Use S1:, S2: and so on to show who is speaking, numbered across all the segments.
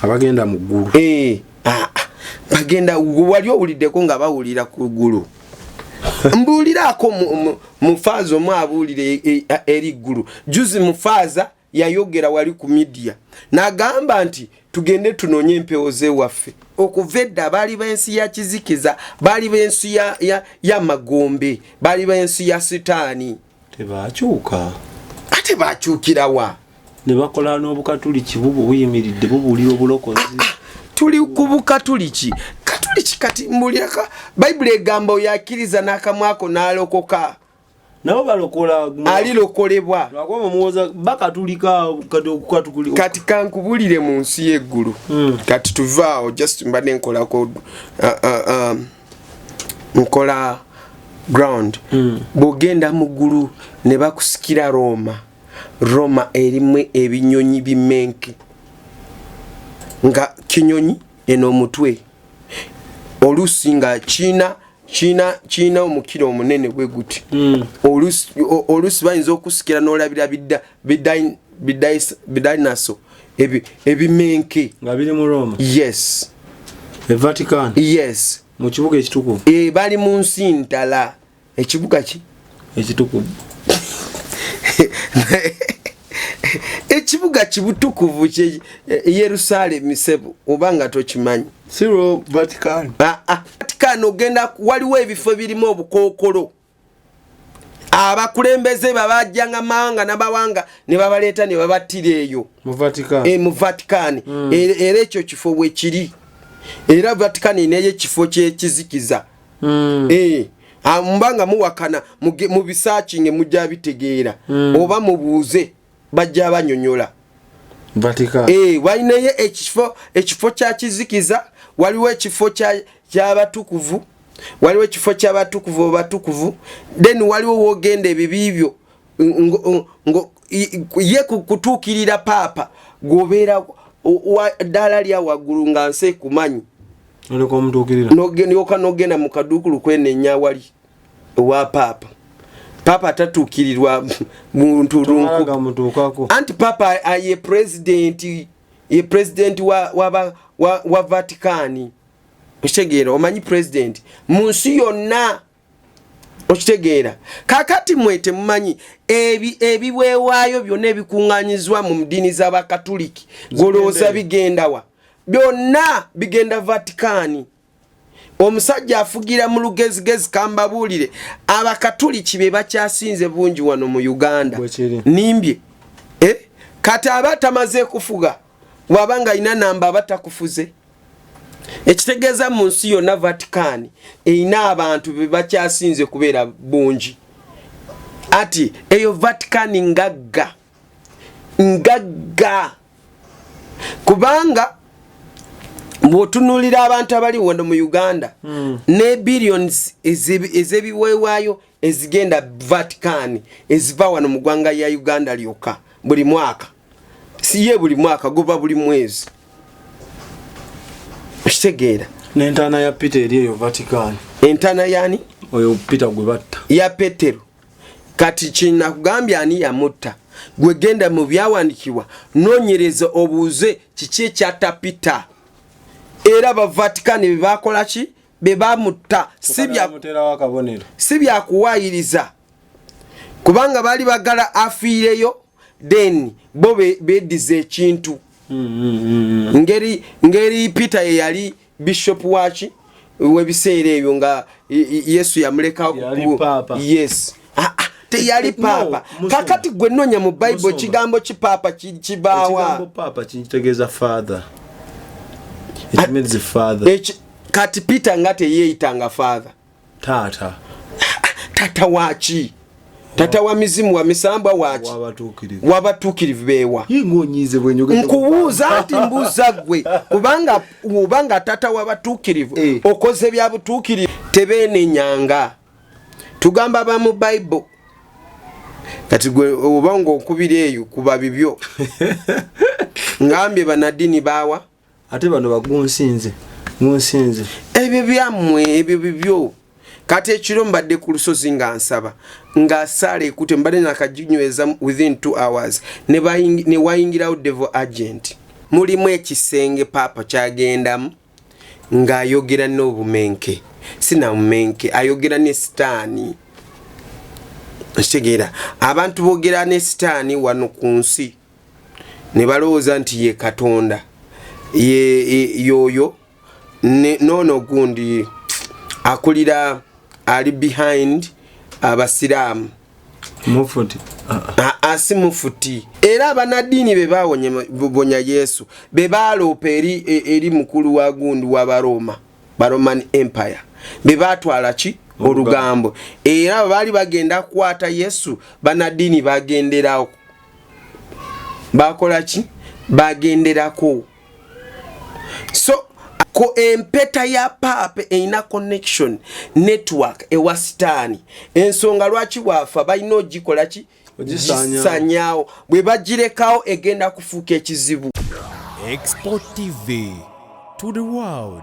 S1: abagenda mu ggulu
S2: bagenda wali owuliddeko nga bawulira ku ggulu mbuulirako mufaaza omu abuulira eri ggulu juzi mufaaza yayogera wali ku media n'agamba nti tugende tunoonye empewo z'ewaffe okuva edda baali b'ensi ya kizikiza baali b'ensi ya magombe baali b'ensi ya sitaani
S1: tebakyuka
S2: ate bakyukirawa
S1: ne bakola n'obukatuliki buyimiridde bubuulira obulokozi
S2: tuli ku bukatuliki kati mbuliraka bayibuli egamba oyakkiriza n'akamwako n'alokoka
S1: nabo balokola
S2: alilokolebwa
S1: lwakuba muwoza bakatulika
S2: kati kankubulire mu nsi y'eggulu kati tuvaawo just mbadde nkolako nkola ground bw'ogenda mu ggulu ne bakusikira Roma erimu ebinyonyi bimenke nga kinyonyi eno omutwe olusi nga China omukiro omunene bwe guti olusi bayinza okusikira n'olabira bidinaso ebimenke
S1: nga biri mu Roma.
S2: Yes.
S1: Vatican.
S2: Yes.
S1: Mu kibuga ekitukuvu.
S2: Bali mu nsi ntala ekibuga ki
S1: ekitukuvu
S2: ekibuga kibutukuvu kye Yerusalemu sebu obanga tokimanyi
S1: siro Vatican.
S2: Vatican ogenda waliwo ebifo birimu obukookolo abakulembeze babajjanga mawanga n'abawanga ne babaleeta ne babattira eyo
S1: mu Vatican.
S2: Mu Vatican era ekyo kifo bwe kiri era Vatican neyo kifo kyekizikiza mbanga muwakana mu bisearching mujja bitegeera oba mubuuze bajja banyonyola
S1: Vatican.
S2: Walinayo ekifo kya kizikiza waliwo ekifo ky'abatukuvu waliwo ekifo ky'abatukuvu then waliwo wogenda ebibibyo ye kutuukirira papa gobeera ddala lya waggulu nga nse kumanyi nogenda mu kaduukulu kwenenya wali owa papa atatuukirirwa muntu lunku anti papa ye president wa Vatican okitegeera omanyi president mu nsi yonna okitegeera kakati mwete mumanyi ebiweewaayo byonna ebikuŋŋaanyizwa mu ddiini z'abakatuliki golooza bigendawa byonna bigenda Vatican. Omusajja afugira mu lugezigezi kambabuulire abakatuliki be bakyasinze bungi wano mu Uganda nimbye kati abatamaze kufuga wabanga ina namba batakufuze ekitegeeza mu nsi yonna Vatican ina abantu be bakyasinze kubeera bungi ati eyo Vatican ngagga kubanga mwotunulira abantu abali wano mu Uganda ne billions ezebiweewaayo ezigenda Vatican eziva wano mu ggwanga ya Uganda lyokka buli mwaka siye buli mwaka goba buli mwezi okitegeera
S1: n'entaana ya Peter eri eyo Vatican.
S2: Entaana yani
S1: oyo Peter gwe batta
S2: ya Petero kati kina kugambya ani yamutta gwe genda mu byawandiikibwa noonyereza obuuze kiki ekyatta Peter era ba Vatican be bakola ki be bamutta si bya kuwaayiriza kubanga bali bagala afiireyo then bo beddiza ekintu ngeri Peter ye yali bishop wachi webiseera ebyo nga Yesu yamuleka yes teyali papa kakati gwe nonya mu Bible kigambo kipapa kibaawa
S1: kigambo papa kintegeeza father. It means the father.
S2: Kati Peter ngate yeitanga father. Tata wachi. Tata wa mizimu wa misamba wachi. Wabatukirivu bewa.
S1: Yingonyize bwenyoge.
S2: Nkubuuza ati mbuuza gwe. Kubanga tata wabatukirivu. Okoze bya butukirivu tebene nyanga. Tugamba ba mu Bible. Kati gwe obanga okubira eyo kuba bibyo. Ngambye banadini bawa.
S1: Ate bano bagunsinze
S2: ebyo byammwe ebyo bibyo kati ekiro mbadde ku lusozi nga nsaba nga sale ekute mbadde nakajinyweza within 2 hours ne wayingirawo devil agent mulimu ekisenge papa kyagendamu ng'ayogera n'obumenke sinabumenke ayogera ne sitaani kitegeera abantu boogera ne sitaani wano ku nsi ne balowooza nti ye Katonda yoyo nono gundi akulira ali behind abasiraamu
S1: mufuti
S2: asi mufuti era abanaddiini be bawonya Yesu be baloopa eri mukulu wa gundi wa Roman Empire be batwala ki olugambo era baali bagenda kukwata Yesu banaddiini bagenderawo bakola ki bagenderako so ko empeta ya papa eina connection network ewa sitaani ensonga lwaki bwafa balina ogikola ki ogisanyawo bwe bagirekawo egenda kufuuka ekizibu.
S3: Export TV to the world.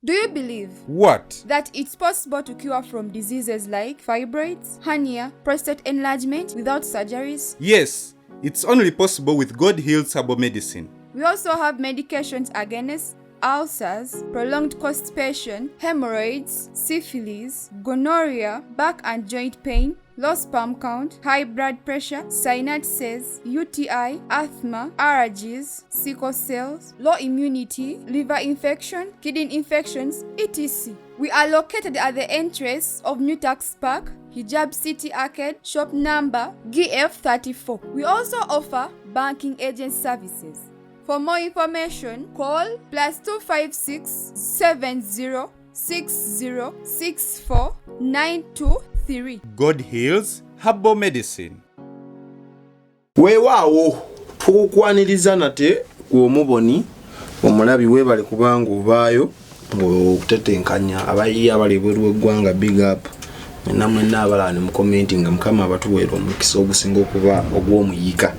S4: Do you believe
S3: What?
S4: that it's possible to cure from diseases like fibroids, hernia, prostate enlargement without surgeries?
S3: Yes, it's only possible with God Heals Herbal Medicine.
S4: We also have medications against ulcers, prolonged constipation, hemorrhoids, syphilis, gonorrhea, back and joint pain, low sperm count, high blood pressure, sinuses, UTI, asthma, allergies, sickle cells, low immunity, liver infection, kidney infections, etc. We are located at the entrance of New Tax Park, Hijab City Arcade, shop number GF34. We also offer banking agent services. For more information, call +256 70 60 64 923.
S3: God Heals Herbal Medicine.
S1: weewaawo tukukwaniriza nate omuboni omulabi webale kubanga obaayo okutetenkanya abayi abali bweru w'eggwanga big up namwe n'abalani mu commenting nga mukama abatuweera omukisa ogusinga okuba ogw'omuyika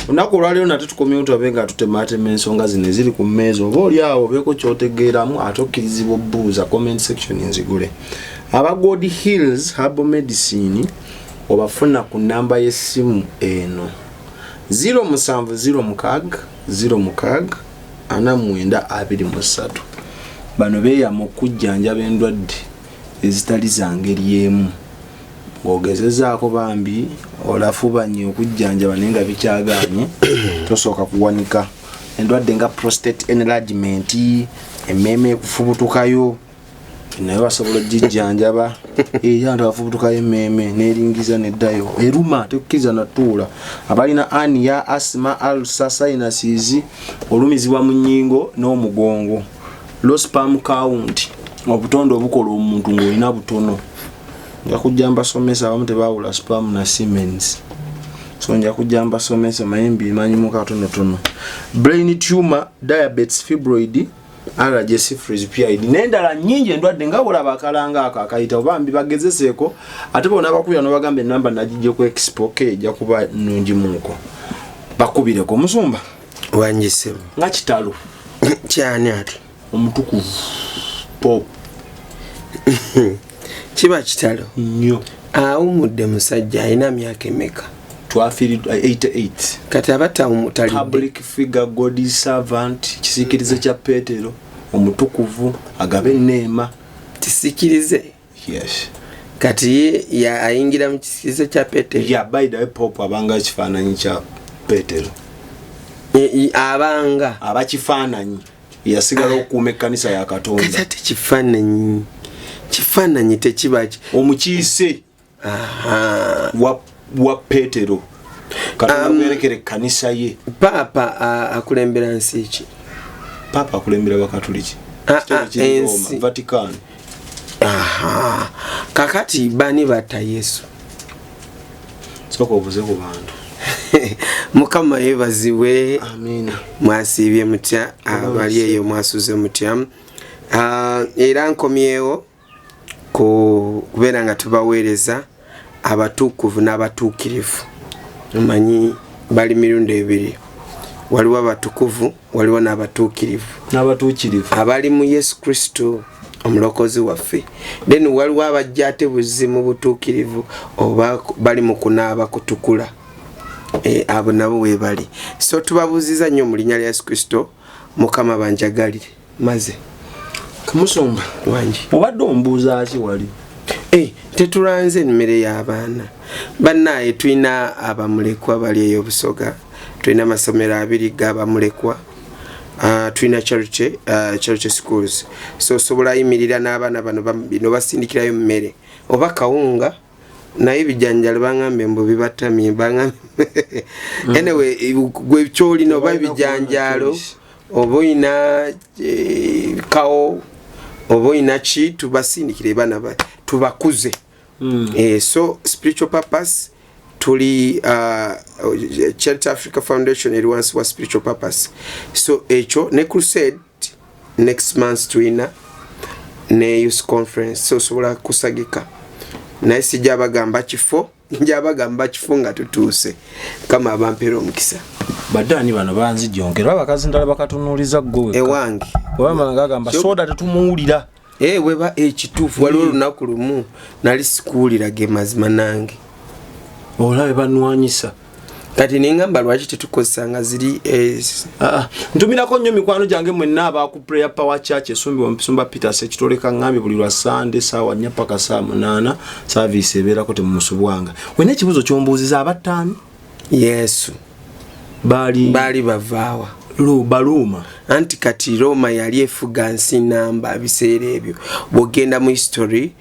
S1: olunaku olwaleero nate tukomyewo tulabe nga tutematema ensonga zino eziri ku mmeeza oba oli awo obeeko kyotegeeramu ate okkirizibwa obbuuza comment section nzigule aba God Heals Herbal Medicine obafuna ku namba y'essimu eno 07006 bano beeyama okujjanjaba endwadde ezitali zangeri emu ng'ogezezaako bambi olafubanye okujjanjaba naye nga bikyagaanye tosooka kuwanika endwadde nga prostate enlargement emmeeme ekufubutukayo naye basobola ogijjanjaba era nti bafubutukayo emmeeme n'eringiza neddayo eruma tekukkiriza natuula abalina ania asthma ulcer sinuses olumizibwa mu nnyingo n'omugongo low sperm count obutonde obukola omuntu ng'olina butono nja kujja mbasomesa abamu tebaawula sperm na semens so nja kujja mbasomesa mayembi manyimu katonotono brain tumor diabetes fibroid allergy syphilis PID n'endala nnyingi endwadde nga bulaba akalanga ako akayita obambi bagezeseeko ate bona bakubira n'obagamba ennamba nagijje ku expo ke ejja kuba nnungi muko bakubireko omusumba
S2: wanjisemu
S1: nga kitalo
S2: kyani ati
S1: omutukuvu pop
S2: kiba kitalo
S1: nnyo
S2: awumudde musajja alina myaka emeka
S1: 88
S2: kati abatawumutalidde
S1: public figure God servant kisiikirize kya Petero omutukuvu agabe enneema
S2: kisikirize
S1: yes
S2: kati ya ayingira mu kisiikirize kya Petero
S1: ya by the way pop abanga kifaananyi kya Petero
S2: abanga
S1: abakifaananyi yasigala okuuma ekkanisa ya Katonda
S2: kati kifaananyi tekibaki
S1: omukiise wa Petero Katonda yerekere kanisa ye
S2: papa akulembera nsi ki
S1: papa akulembera bakatoliki
S2: ensi
S1: Vatican
S2: kakati bani bata Yesu
S1: soko obuze ku bantu
S2: mukama yebaziwe
S1: amina
S2: mwasibye mutya abali eyo mwasuze mutya era nkomyewo kubeera nga tubaweereza abatukuvu n'abatuukirivu manyi bali mirundi ebiri waliwo abatukuvu waliwo n'abatuukirivu abali mu Yesu Kristo omulokozi waffe then waliwo abajja ate buzzi mu butuukirivu oba bali mu kunaaba kutukula abo nabo webali. So tubabuziza nnyo mu linnya lya Yesu Kristo, Mukama banjagalire maze.
S1: Kamusomba
S2: wangi
S1: obadde ombuuza ki wali?
S2: Tetulanze emmere y'abaana bannaye. Tulina abamulekwa bali eyo Busoga, tulina amasomero 2 g'abamulekwa, tulina charity schools. So sobola yimirira n'abaana bano bino basindikirayo mmere oba kawunga naye bijanjalo bangambe mbu bibatamye bangambe. Anyway, gwe kyolina oba bijanjalo oba oyina kawo oba oyina ki tubasindikire bana tubakuze. So spiritual purpose tuli Charity Africa Foundation eri wansi wa spiritual purpose. So ekyo ne crusade next month tulina ne youth conference. So sobola kusagika naye sijja bagamba kifo, njja bagamba kifo nga tutuuse kama abampera omukisa.
S1: Badani bano banzijongera abakazi ndala bakatunuuliza gwe
S2: ewange
S1: wamala ngagamba soda tetumuwulira.
S2: Weba ekituufu waliwo olunaku lumu nali sikuwulira ge mazima nange
S1: olabe banwanyisa
S2: kati ningamba lwaki tetukozesanga ziri
S1: ntumirako nnyo mikwano gyange mwenna abaku prayer power church esumbi Omusumba Peter sekitoleka ngambi buli lwa Sunday sawa 4 paka saa 8 service ebeerako temumusubwanga. Wena ekibuzo kyombuuziza abattaani
S2: Yesu bali bavaawa
S1: Baluma
S2: anti kati Roma yali efuga nsi namba biseera ebyo bwogenda mu history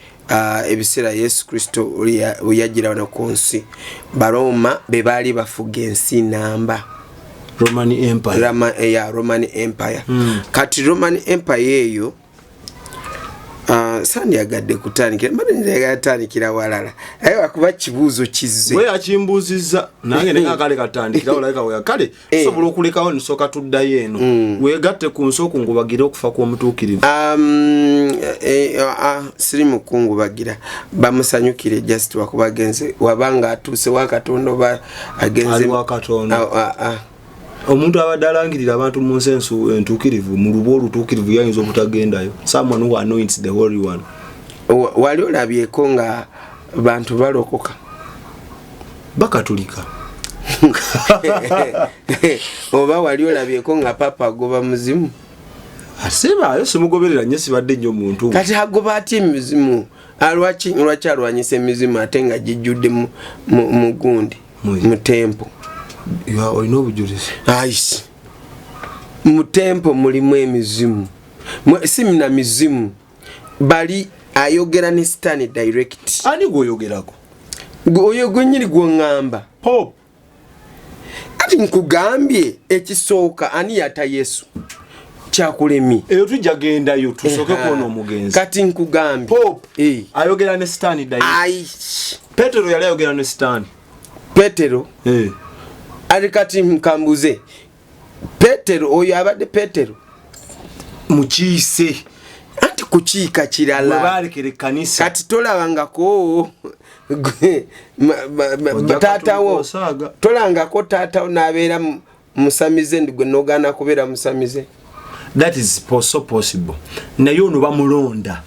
S2: ebiseera Yesu Kristo yagira wano ku nsi Baroma be baali bafuga ensi namba
S1: Roman Empire.
S2: Roman Empire. Kati Roman Empire eyo sandi yagadde kutandikira tandikira walala aye wakuba kibuuzo kizze
S1: we akimbuuziza nange nenga kale katandikira olaika we kale sobola okulekawo nisoka tuddayo eno wegatte ku nsooku ngubagire okufa kw'omutuukirivu.
S2: Siri mukungubagira bamusanyukire just wakubagenze wabanga atuuse wakatonda oba agenze
S1: wakatonda omuntu abadde alangirira abantu mu nsensu entuukirivu mu lubo olutuukirivu yayinza obutagendayo. Someone who anoints the holy one.
S2: Wali olabyeko nga bantu balokoka
S1: bakatulika
S2: oba wali olabyeko nga papa agoba muzimu?
S1: Aseba simugoberera nnyo sibadde nnyo muntu.
S2: Kati agoba ati emizimu lwaki alwanyisa emizimu ate nga gijjudde mu gundi mu tempo?
S1: Olina obujulizi.
S2: Aisi mu tempo mulimu emizimu si mina mizimu bali ayogera ne Satan direct.
S1: Ani gwoyogerako?
S2: Oyo gwenyiri gwongamba
S1: Pope.
S2: Ati nkugambye ekisooka ani yata Yesu kyakulemi
S1: eyo tujja gendayo tusooke kuona omugenzi.
S2: Kati nkugambye
S1: Pope ayogera ne Satan direct. Petero yali ayogera ne Satan.
S2: Petero ali kati mkambuze Petero oyo abadde Petero
S1: mukiise
S2: anti kukiika kirala
S1: balekere kanisa
S2: kati tolabangako taatawo tolangako taatawo n'abeera musamize ndigwe nogana kubeera musamize.
S1: That is so possible. Naye ono bamulonda.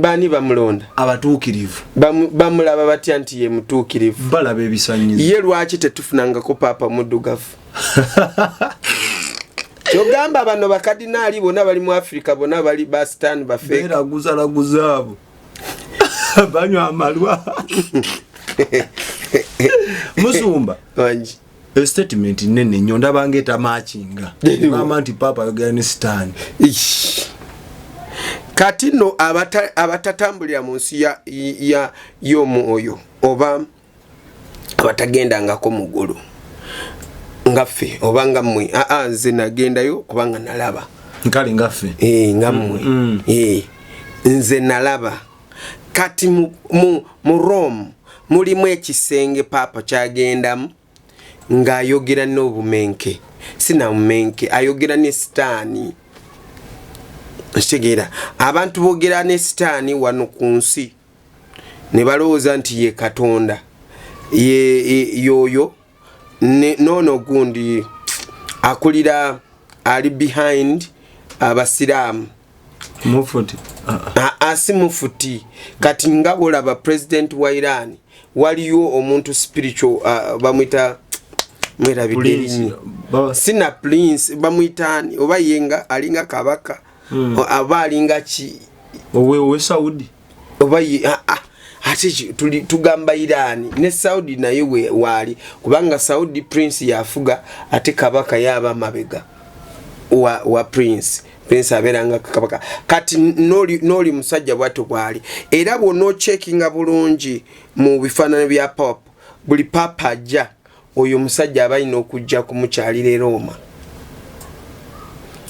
S2: Bani bamulonda?
S1: Abatuukirivu.
S2: Bamulaba batya nti ye mutuukirivu?
S1: Balaba ebisanyizo.
S2: Ye lwaki tetufunangako papa muddugavu? Kyogamba bano bakadinaali bonna bali mu Africa bonna bali bastan bafeeka.
S1: Beeraguza abo. Banywa amalwa. Musumba.
S2: Wangi.
S1: Statement nene nnyo ndabanga etamakinga. Ngamba nti papa ayogera ne Satan.
S2: Kati no abatatambulira mu nsi y'omwoyo oba abatagendangako mu ggulu ngaffe oba nga mmwe nze nagendayo kubanga nalaba
S1: nkale ngaffe
S2: nga mmwe nze nalaba. Kati mu Rome mulimu ekisenge papa kyagendamu ng'ayogera n'obumenke sinamumenke ayogera ne Sitaani. Kitegeera abantu boogera ne Sitaani wano ku nsi ne balowooza nti ye Katonda yoyo noono gundi akulira ali behind abasiraamu
S1: mufuti
S2: asi mufuti. Kati nga olaba president wa Iran waliyo omuntu spiritual bamwita mwerabidde sina prince bamuyitani oba yenga alinga kabaka aba alinga ki
S1: owe Saudi
S2: oba ate tugamba Irani ne Saudi naye wali kubanga Saudi prince yafuga ate kabaka yaba mabega wa prince aberanga kabaka kati noli musajja bwato bwali era bwono checkinga bulungi mu bifanana bya pop buli papa ajja oyo musajja abayina okujja kumukyalira Roma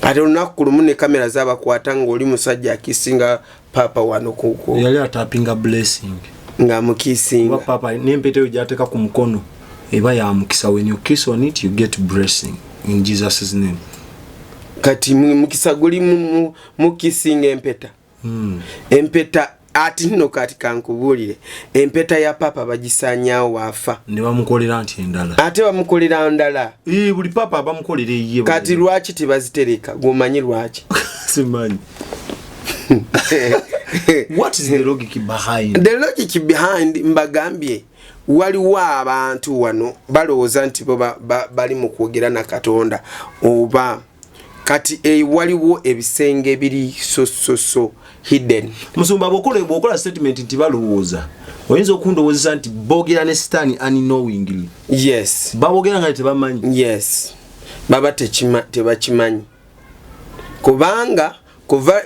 S2: ate olunaku lumu ne kamera z'abakwata ng'oli musajja akisinga papa wano kuko
S1: yali atapinga blessing
S2: nga mukisinga
S1: papa n'empeta eyo gy'ateeka ku mukono eba ya mukisa. When you kiss on it you get blessing in Jesus' name.
S2: Kati mukisa guli mukisinga empeta empeta ati nno kati kankubulire empeta ya papa bagisanyawo wafa
S1: ne bamukolera nti endala
S2: ate bamukolera ndala
S1: buli papa abamukolera iye
S2: kati lwaki tebazitereka gomanyi lwaki
S1: simanyi. What is the logic behind?
S2: The logic behind mbagambye waliwo abantu wano balowooza nti bali mu kwogera na Katonda oba kati waliwo ebisenge biri so hidden.
S1: Musumba bokola statement nti balowooza oyinza okundowooza nti boogera ne Satan unknowingly.
S2: Yes.
S1: Babogera nga tebamanyi.
S2: Yes. Baba tebakimanyi kubanga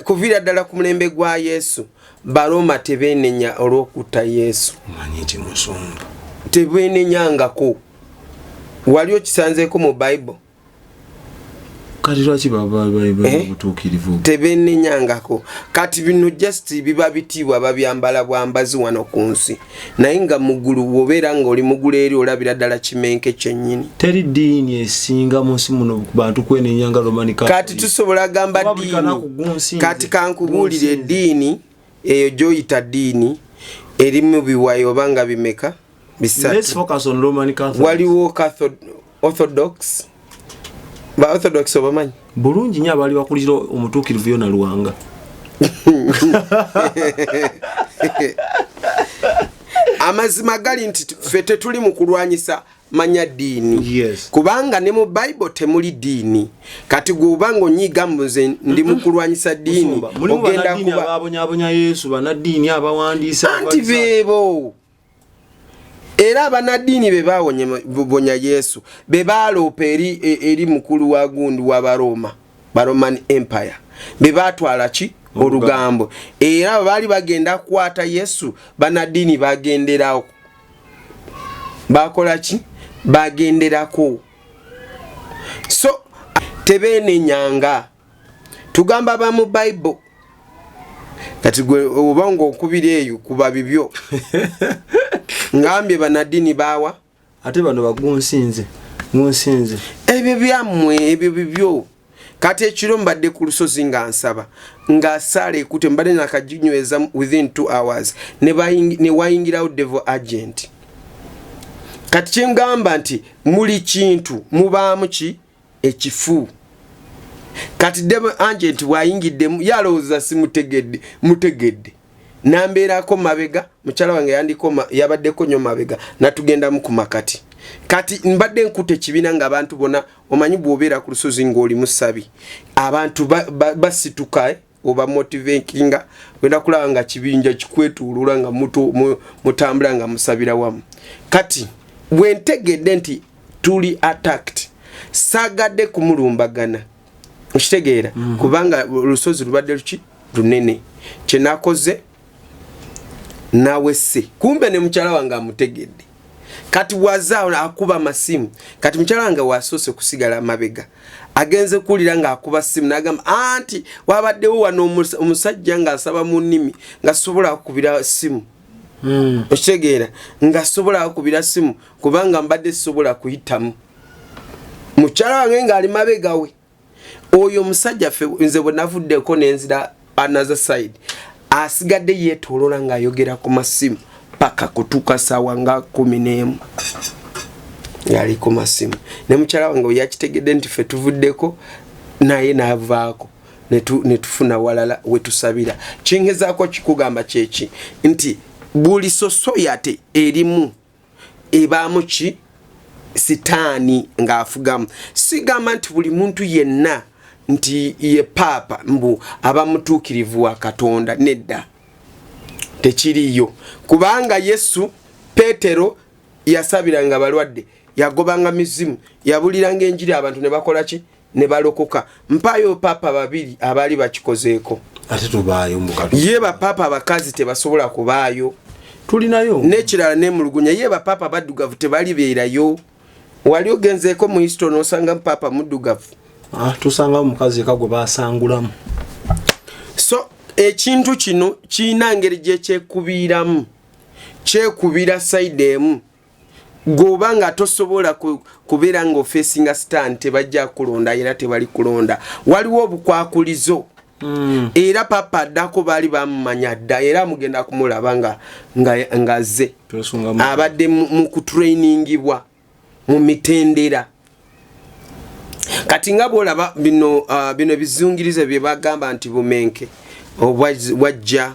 S2: kuvira ddala ku mulembe gwa Yesu Baroma tebeenenya olw'okutta Yesu.
S1: Manyiti musumba
S2: tebeenenyangako wali okisanzeeko mu Bible
S1: kati lwaki baba butuukirivu
S2: tebeenenyangako kati bino just biba bitibwa babyambala bwambazi wano ku nsi naye nga muggulu wobeera ng'oli muggulu eri olabira ddala kimenke kyennyini.
S1: Teri ddiini esinga mu nsi muno bantu kwenenyanga Roman Catholic.
S2: Kati tusobola gamba ddiini kati kankubuulire eddiini eyo gy'oyita ddiini erimu biwayo oba nga bimeka bisatu.
S1: Let's focus on Roman Catholic.
S2: Waliwo Orthodox ba Orthodox obamanyi
S1: bulungi nnyo abali bakulira omutuukirivu yona Luwanga.
S2: Amazima gali nti ffe tetuli mu kulwanyisa manya ddiini.
S1: Yes.
S2: Kubanga ne mu Bible temuli ddiini kati gw'obanga onyiga mbuze ndi mu kulwanyisa ddiini ogenda kuba
S1: ababonyabonya Yesu banaddiini abawandiisa
S2: anti beebo era abanaddiini be babonya Yesu be baloopa eri mukulu wa gundi wa Baroma Roman Empire be batwala ki olugambo era baali bagenda kwata Yesu banaddiini bagenderawo bakola ki bagenderako so tebeenenyanga tugamba ba mu Bible kati gwe obanga okubira eyo kuba bibyo ngambye banadini bawa
S1: ate bano bagunsinze munsinze
S2: ebyo byammwe ebyo bibyo kati ekiro mbadde ku lusozi nga nsaba nga sale ekute mbadde nakajinyweza within 2 hours ne wayingirawo devil agent kati kyengamba nti muli kintu mubaamu ki ekifu kati devil agent wayingiddemu yalowooza mutegedde nambeerako mabega mukyala wange yabaddeko nnyo mabega natugendamu ku makati kati mbadde nkute ekibiina ng'abantu bona omanyi bw'obeera ku lusozi ng'oli musabi abantu basituka oba motivatinga wenda kulaba nga kibinja kikwetuulula nga mutambula nga musabira wamu kati bwe ntegedde nti tuli attacked saagadde kumulumbagana okitegeera kubanga olusozi lubadde luki lunene kyenakoze nawesse kumbe ne mukyala wange amutegedde kati wazaawo akuba masimu kati mukyala wange wasoose kusigala mabega agenze kuwulira ng'akuba simu n'agamba anti wabaddewo wano omusajja ng'asaba mu nnimi nga sobola kukubira simu okitegeera nga sobola kukubira simu kubanga mbadde sobola kuyitamu mukyala wange ng'ali mabega we oyo omusajja ffe nze bwe navuddeko n'enzira another side asigadde yeetoolola ng'ayogera ku masimu paka kutuuka ssaawa nga 11 yali ku masimu ne mukyala wange we yakitegedde nti ffe tuvuddeko naye n'avaako ne tufuna walala we tusabira kyengezaako kikugamba kyeki nti buli sosoyate erimu ebaamu ki sitaani ng'afugamu. Sigamba nti buli muntu yenna nti ye papa mbu aba mutuukirivu wa Katonda, nedda, tekiriyo. Kubanga Yesu Petero yasabiranga balwadde, yagobanga mizimu, yabuliranga enjiri, abantu ne bakola ki, ne balokoka. Mpayo papa babiri abali bakikozeeko.
S1: Ate tubaayo mukatu.
S2: Ye ba papa abakazi tebasobola kubaayo.
S1: Tulinayo.
S2: Nekirala n'emulugunya, ye ba papa baddugavu tebali beerayo. Wali ogenzeeko mu history n'osanga papa muddugavu.
S1: Tusanga mukazi kagwe basangulamu.
S2: So ekintu kino kiina ngeri gye kyekubiiramu, kyekubira side emu. Goba nga tosobola kubeera nga ofeesinga stand tebajja kulonda era tebali kulonda. Waliwo obukwakulizo. Era papa addako baali bamumanya dda era mugenda kumulaba nga zze abadde mu kutrainingibwa mu mitendera. Kati nga bwolaba bino bizungirize bye bagamba nti bumenke wajja,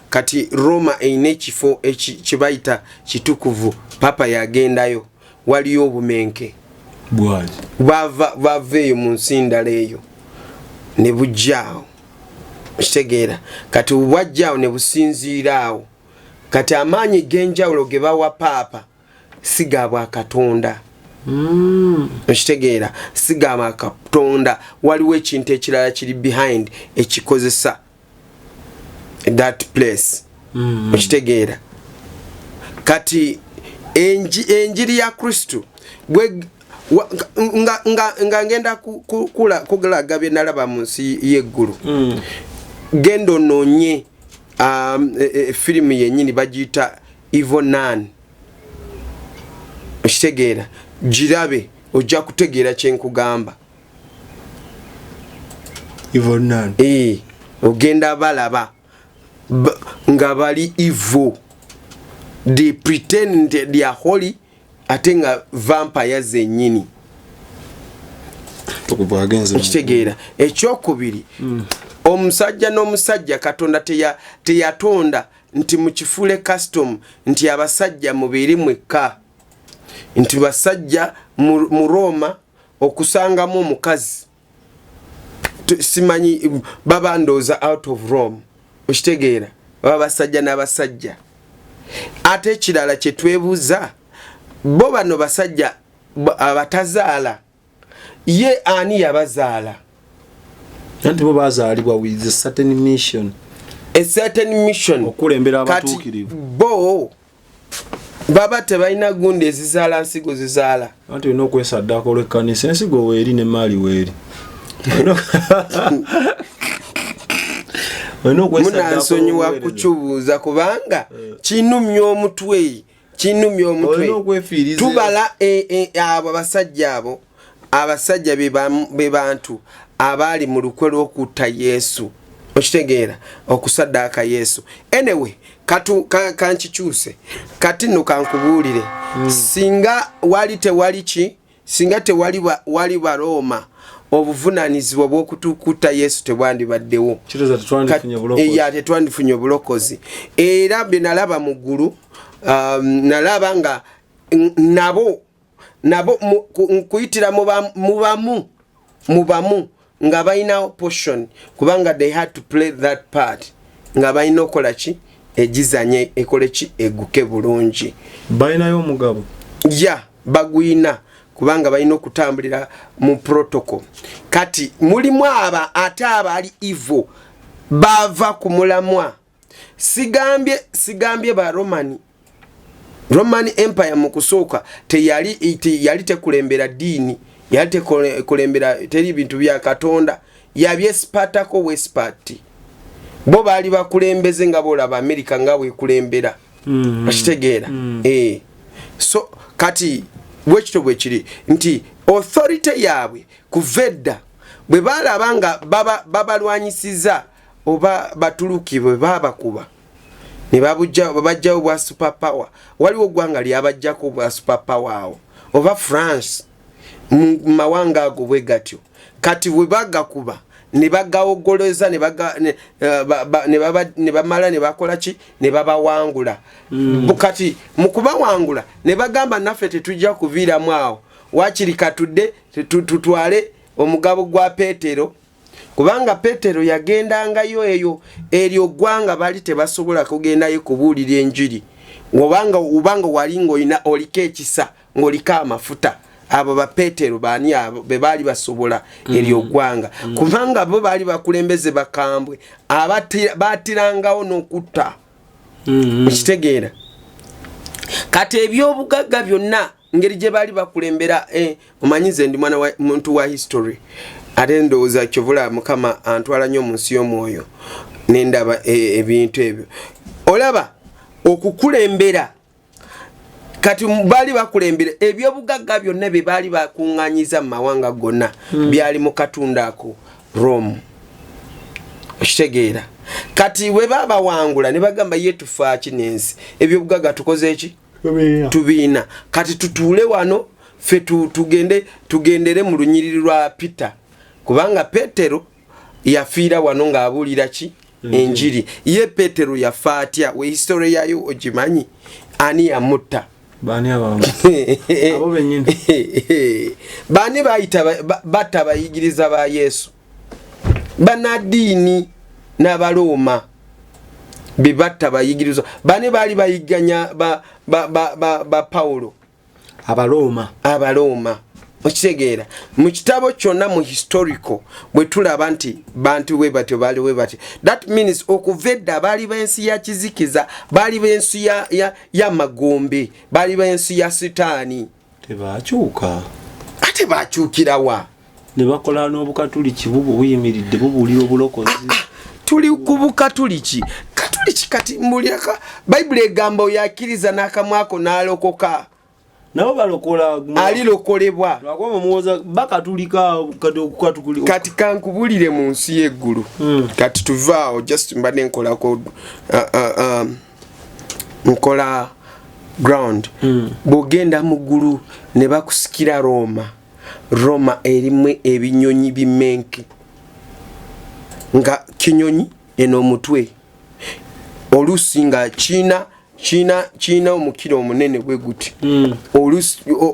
S2: kati Roma eyina ekifo kibayita kitukuvu, papa yagendayo, waliyo obumenke bava eyo mu nsindala eyo ne bujjaawo. Kitegeera, kati bwajjaawo ne businziiraawo. Kati amaanyi g'enjawulo ge bawa papa siga bwa Katonda. Kitegeera, siga bwa Katonda. Waliwo ekintu ekirala kiri behind ekikozesa that place. Kitegeera, kati enjiri ya Kristo nga ngenda kugalaga bye nalaba mu nsi y'eggulu. Gendo nonye filimu yennyini bagiyita Evil Nun. Kitegeera, girabe ojja kutegeera kye nkugamba.
S1: Evil Nun.
S2: Ogenda balaba nga bali evil. They pretend they are holy ate nga vampire zennyini. Kitegeera, ekyokubiri omusajja n'omusajja Katonda teyatonda nti mukifule custom nti abasajja mubeere mwekka, nti basajja mu Roma okusangamu omukazi simanyi babandooza out of Rome. Okitegeera, baba basajja n'abasajja. Ate ekirala kye twebuuza, bo bano basajja abatazaala, ye ani yabazaala?
S1: Nti bo bazaalibwa with a certain mission.
S2: A certain mission.
S1: Okulembera abatuukirivu.
S2: Bo baba tebalina gundi ezizaala nsigo zizaala.
S1: Anti olina okwesaddaako olw'ekkanisa, ensigo weeri ne maali weeri.
S2: Munansonyiwa kukibuuza kubanga kinumya omutwe. Tubala abo abasajja abo, abasajja be bantu abali mu lukwe lw'okutta Yesu. Okitegeera, okusaddaaka Yesu. Anyway, kankikyuse, kati nno kankubuulire. Singa wali tewali ki, singa wali Baroma, obuvunaanyizibwa bw'okutukutta Yesu tebwandibaddewo. Tetwandifunye obulokozi. Era bye nalaba mu ggulu, nalaba nga nabo nkuyitira mu bamu nga balina portion, kubanga they had to play that part, nga balina okola ki, egizanye ekole ki, eguke bulungi.
S1: Balinayo omugabo?
S2: Ya, bagwina, kubanga balina okutambulira mu protocol. Kati mulimu ate abali evil bava ku mulamwa. Sigambye ba Roman Empire mu kusooka yali tekulembera ddiini, yali tekulembera teri bintu bya Katonda, yabye Spartako Westpart. Bo baali bakulembeze nga bolaba America nga bwekulembera. Bakitegeera. So kati bwekito bwekiri nti authority yaabwe kuvedda bwe balaba nga babalwanyisiza oba batuluki bwe babakuba ne babajjawo bwa superpower. Waliwo gwanga lyabajjako bwa superpower awo oba France mu mawanga ago bwe gatyo. Kati bwe bagakuba ne bagawogoleza ne bamala ne bakola ki, ne babawangula. Kati mu kubawangula ne bagamba naffe tetujja kuviiramu awo, wakiri katudde tutwale omugabo gwa Petero kubanga Petero yagendangayo eyo eryo gwanga bali tebasobola kugendayo kubuulira enjiri ubanga wali ng'olina oliko ekisa ng'oliko amafuta abo ba Petero baani abo be baali basobola eryo gwanga kubanga bo baali bakulembeze bakambwe batirangawo n'okutta ekitegeera kati ebyobugagga byonna ngeri gye baali bakulembera omanyize ndi mwana wa muntu wa history ate ndowooza kyovula Mukama antwala nnyo mu nsi y'omwoyo nendaba ebintu ebyo olaba okukulembera kati baali bakulembera ebyobugagga byonna bye baali bakuŋŋanyiza mu mawanga gonna byali mu katundu ako Rome okitegeera kati we babawangula ne bagamba ye tufaaki n'ensi ebyobugagga tukoze eki tubiina kati tutuule wano fe tugendere mu lunyiriri lwa Peter kubanga Petero yafiira wano ng'abuulira ki enjiri ye Petero yafa atya we history yayo ogimanyi ani yamutta
S1: baani abo bennyini
S2: baani batta bayigiriza ba Yesu banadiini n'Abaroma bebatta bayigiriza baani baali bayiganya ba Paulo Abaroma okitegeera mu kitabo kyonna mu historical bwe tulaba nti bantu we batyo baali we batyo that means okuvedda baali b'ensi ya kizikiza baali b'ensi ya magombe baali b'ensi ya sitaani
S1: tebakyuka
S2: ate bakyukirawa
S1: ne bakola n'obukatuliki bubo buyimiridde bubuulira obulokozi
S2: tuli ku bukatuliki kati mbuliraka Bayibuli egamba oyakkiriza n'akamwako n'alokoka
S1: nabo balokola
S2: alilokolebwa
S1: lwakoma muwoza bakatulika
S2: kati kankubulire mu nsi y'eggulu kati tuvaawo just mbadde nkolako nkola ground bw'ogenda mu ggulu ne bakusikira Roma erimu ebinyonyi bimenke nga kinyonyi eno omutwe olusi nga China omukiro omunene bwe guti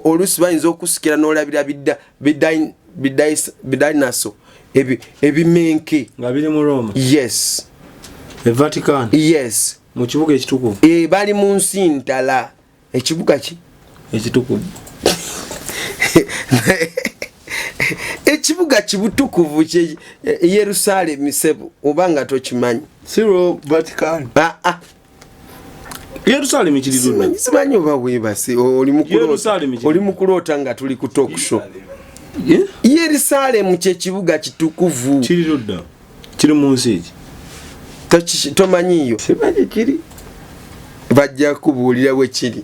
S2: olusi bayinza okusikira n'olabira bidinaso ebimenke
S1: nga biri mu Roma
S2: yes
S1: Vatican
S2: yes
S1: mu kibuga ekitukuvu
S2: bali mu nsi ntala ekibuga ki
S1: ekitukuvu
S2: ekibuga kibutukuvu kye Yerusalemu sebo obanga tokimanyi
S1: siro Vatican Yerusalemu kiriruno
S2: simanyi oba webase oli mukulota nga tuli ku talk show Yerusalemu kye kibuga kitukuvu
S1: kiriruda kiri mu nsi
S2: eki tomanyiyo simanyi kiri bajja kubuulira we kiri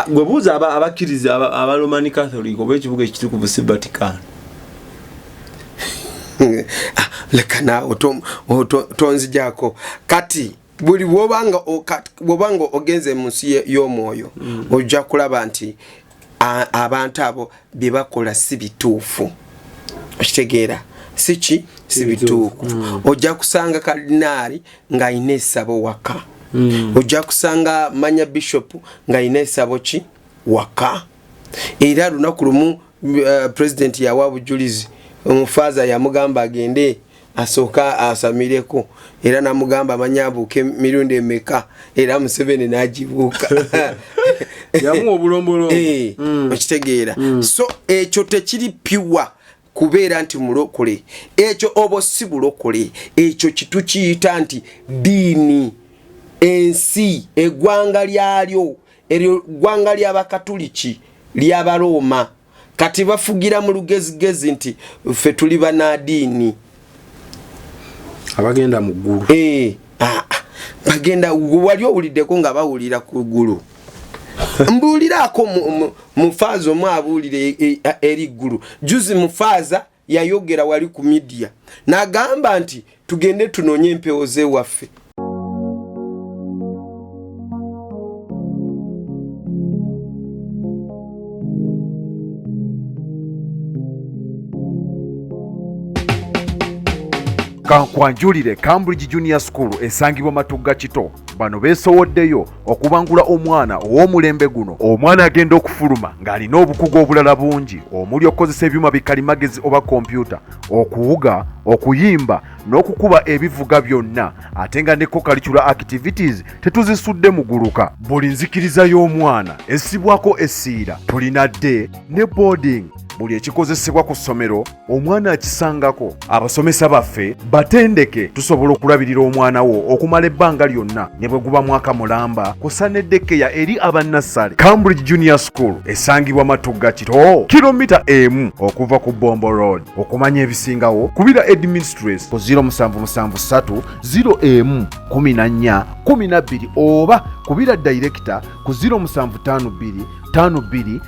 S1: gwe buuza abakkiriza aba Roman Catholic oba ekibuga ekitukuvu si Vatican
S2: lekana tonzijako kati buli wobanga ogenze mu nsi y'omwoyo ojja kulaba nti abantu abo bye bakola si bituufu okitegeera si bituufu ojja kusanga kardinaali ng'ayina essabo waka ojja kusanga manya bishop ng'ayina essabo ki waka era lunaku lumu president yawa bujulizi omufaaza yamugamba agende asooka asamireko era namugamba amanyabuuke mirundi emeka era Museveni n'agibuuka
S1: yamuwa obulombolo
S2: okitegeera so ekyo tekiri piwa kubeera nti mulokole ekyo obo si bulokole ekyo kitukiyita nti diini ensi eggwanga lyalyo eryo ggwanga ly'Abakatuliki ly'Abaroma kati bafugira mu lugezigezi nti ffe tuli banadiini
S1: abagenda mu ggulu
S2: bagenda wali owuliddeko nga bawulira ku ggulu mbuulirako mufaaza omu abuulira eri ggulu juzi mufaaza yayogera wali ku media n'agamba nti tugende tunoonye empewo z'ewaffe
S5: Kankwanjulire Cambridge Junior School esangibwa Matugga Kito bano beesowoddeyo okubangula omwana ow'omulembe guno. Omwana agenda okufuluma ng'alina obukugu obulala bungi omuli okukozesa ebyuma bikalimagezi oba kompyuta, okuwuga, okuyimba n'okukuba ebivuga byonna, ate nga ne co-curricular activities tetuzisudde muguluka. Buli nzikiriza y'omwana essibwako essiira. Tulina day ne boarding. Buli ekikozesebwa ku ssomero omwana akisangako. Abasomesa baffe batendeke tusobola okulabirira omwana wo okumala ebbanga lyonna ne bwe guba mwaka mulamba. Kusa n'eddekeya eri abannassale. Cambridge Junior School esangibwa Matugga Kito, kilomita 1 okuva ku Bombo Road. Okumanya ebisingawo kubira Administrates ku 0773 01 14 12 oba kubira Director ku 0752 52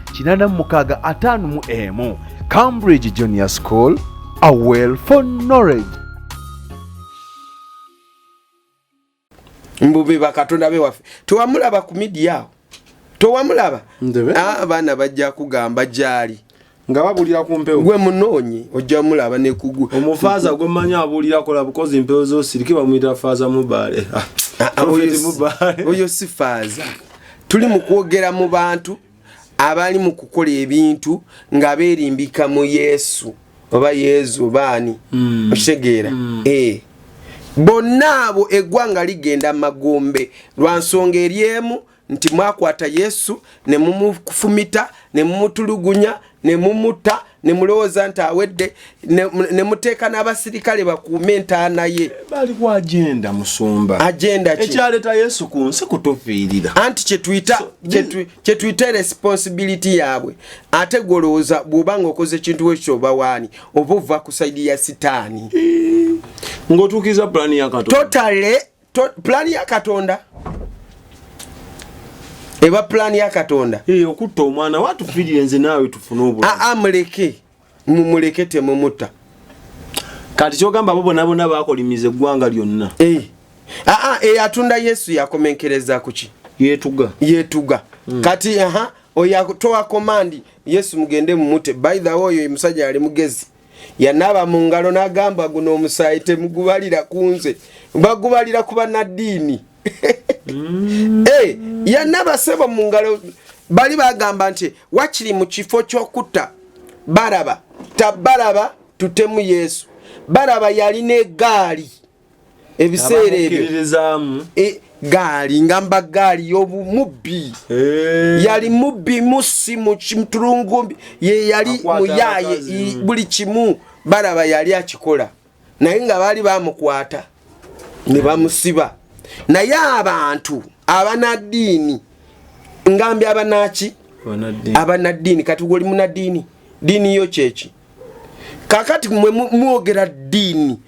S5: Cambridge Junior School, a well for knowledge.
S2: Mbubi bakatonda be waffe towamulaba ku media towamulaba abaana bajja kugamba jali
S1: nga babulira ku mpewo
S2: gwe munoonyi ojja mulaba ne kugu
S1: omufaaza gwe manya abulira kola bukozi mpewo zo siriki bamuyita faaza mubale
S2: oyo si faaza. Tuli mu kwogera mu bantu abali mu kukola ebintu nga beerimbika mu Yesu oba Yezu baani oshegeera bonna abo eggwanga ligenda magombe lwa nsonga eryemu nti mwakwata Yesu ne mumufumita ne mumutulugunya ne mumuta ne mulowooza nti awedde ne muteeka n'abasirikale bakuume entaana ye.
S1: Bali ku agenda musumba.
S2: Agenda ki?
S1: Ekyaleeta Yesu ku nsi kutofiirira.
S2: Anti kye tuyita responsibility yaabwe. Ate golowooza bw'obanga okoze ekintu ekyo oba waani oba ova ku sayidi ya sitaani.
S1: Ng'otuukiza pulaani ya Katonda.
S2: Totally pulaani ya Katonda. Eba plan ya Katonda
S1: okutta omwana watufiirire nze naawe tufune obulamu.
S2: Muleke temumuta.
S1: Kati kyogamba bo bonna bakolimiza eggwanga lyonna.
S2: Atunda Yesu yakomenkereza kuki?
S1: Yeetuga.
S2: Kati oyatoa komandi Yesu mugende mumute. By the way oyo musajja ali mugezi yanaba mu ngalo n'agamba guno omusaayi temugubalira kunze bagubalira kuba na ddiini. Yanaba sebo mu ngalo bali bagamba nti wakiri mu kifo ky'okutta Baraba tabaraba tutemu Yesu. Baraba yali ne gaali ebiseera ebyo gaali ngamba gaali y'obumubbi yali mubbi musi mu kimtulungumbi ye yali muyaye buli kimu Baraba yali akikola naye nga bali bamukwata ne bamusiba. Naye abantu abanaddiini ngambye abanaddiini kati goli munaddiini ddiini yo kyeki kakati mwe mwogera ddiini